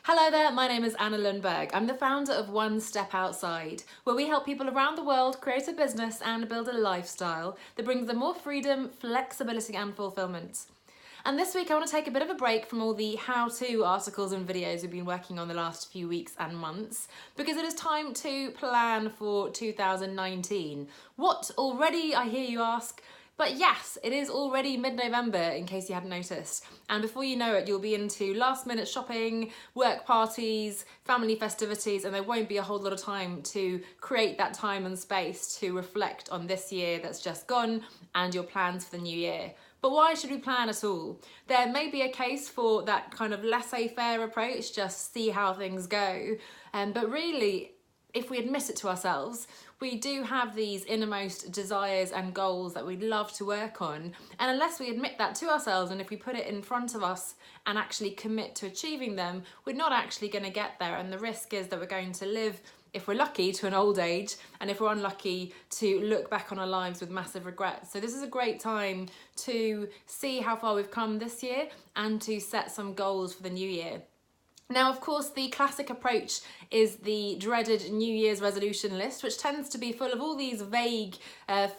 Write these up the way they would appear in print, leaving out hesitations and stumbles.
Hello there, my name is Anna Lundberg. I'm the founder of One Step Outside, where we help people around the world create a business and build a lifestyle that brings them more freedom, flexibility and fulfillment. And this week I want to take a bit of a break from all the how-to articles and videos we've been working on the last few weeks and months, because it is time to plan for 2019. What already, I hear you ask? But yes, it is already mid-November, in case you hadn't noticed. And before you know it, you'll be into last-minute shopping, work parties, family festivities, and there won't be a whole lot of time to create that time and space to reflect on this year that's just gone and your plans for the new year. But why should we plan at all? There may be a case for that kind of laissez-faire approach, just see how things go. But really, if we admit it to ourselves, we do have these innermost desires and goals that we'd love to work on. And unless we admit that to ourselves, and if we put it in front of us and actually commit to achieving them, we're not actually going to get there. And the risk is that we're going to live, if we're lucky, to an old age, and if we're unlucky, to look back on our lives with massive regrets. So this is a great time to see how far we've come this year and to set some goals for the new year. Now, of course, the classic approach is the dreaded New Year's resolution list, which tends to be full of all these vague,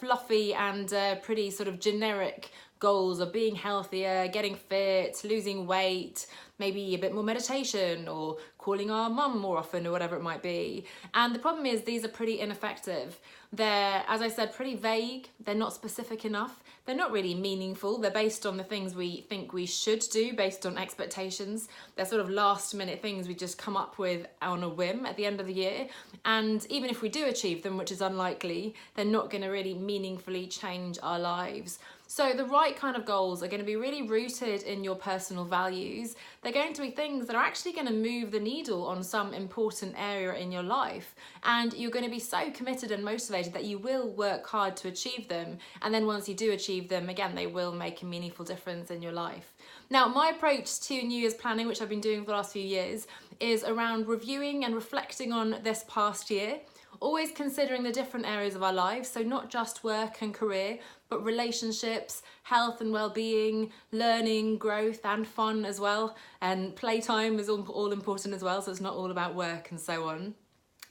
fluffy and pretty sort of generic goals of being healthier, getting fit, losing weight, maybe a bit more meditation or calling our mum more often or whatever it might be. And the problem is these are pretty ineffective. They're, as I said, pretty vague. They're not specific enough. They're not really meaningful. They're based on the things we think we should do, based on expectations. They're sort of last minute things we just come up with on a whim at the end of the year. And even if we do achieve them, which is unlikely, they're not going to really meaningfully change our lives. So the right kind of goals are going to be really rooted in your personal values. They're going to be things that are actually going to move the needle on some important area in your life. And you're going to be so committed and motivated that you will work hard to achieve them. And then once you do achieve them, again, they will make a meaningful difference in your life. Now, my approach to New Year's planning, which I've been doing for the last few years, is around reviewing and reflecting on this past year. Always considering the different areas of our lives, so not just work and career, but relationships, health and well-being, learning, growth and fun as well. And playtime is all important as well, so it's not all about work and so on.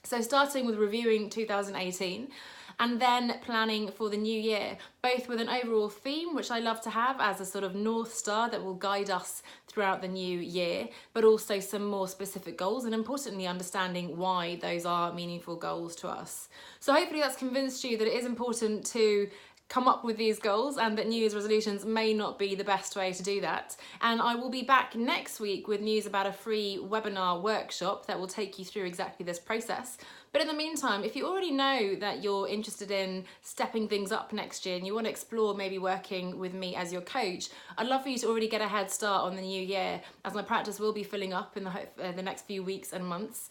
So starting with reviewing 2018 and then planning for the new year, both with an overall theme, which I love to have as a sort of North Star that will guide us throughout the new year, but also some more specific goals and importantly understanding why those are meaningful goals to us. So hopefully that's convinced you that it is important to come up with these goals and that New Year's resolutions may not be the best way to do that. And I will be back next week with news about a free webinar workshop that will take you through exactly this process. But in the meantime, if you already know that you're interested in stepping things up next year and you want to explore maybe working with me as your coach, I'd love for you to already get a head start on the new year, as my practice will be filling up in the next few weeks and months.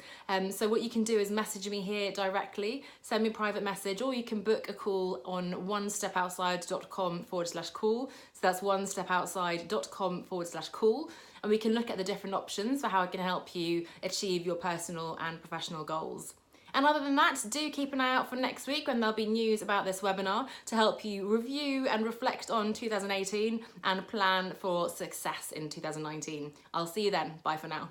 So what you can do is message me here directly, send me a private message, or you can book a call on onestepoutside.com/call. So that's onestepoutside.com/call. And we can look at the different options for how I can help you achieve your personal and professional goals. And other than that, do keep an eye out for next week when there'll be news about this webinar to help you review and reflect on 2018 and plan for success in 2019. I'll see you then. Bye for now.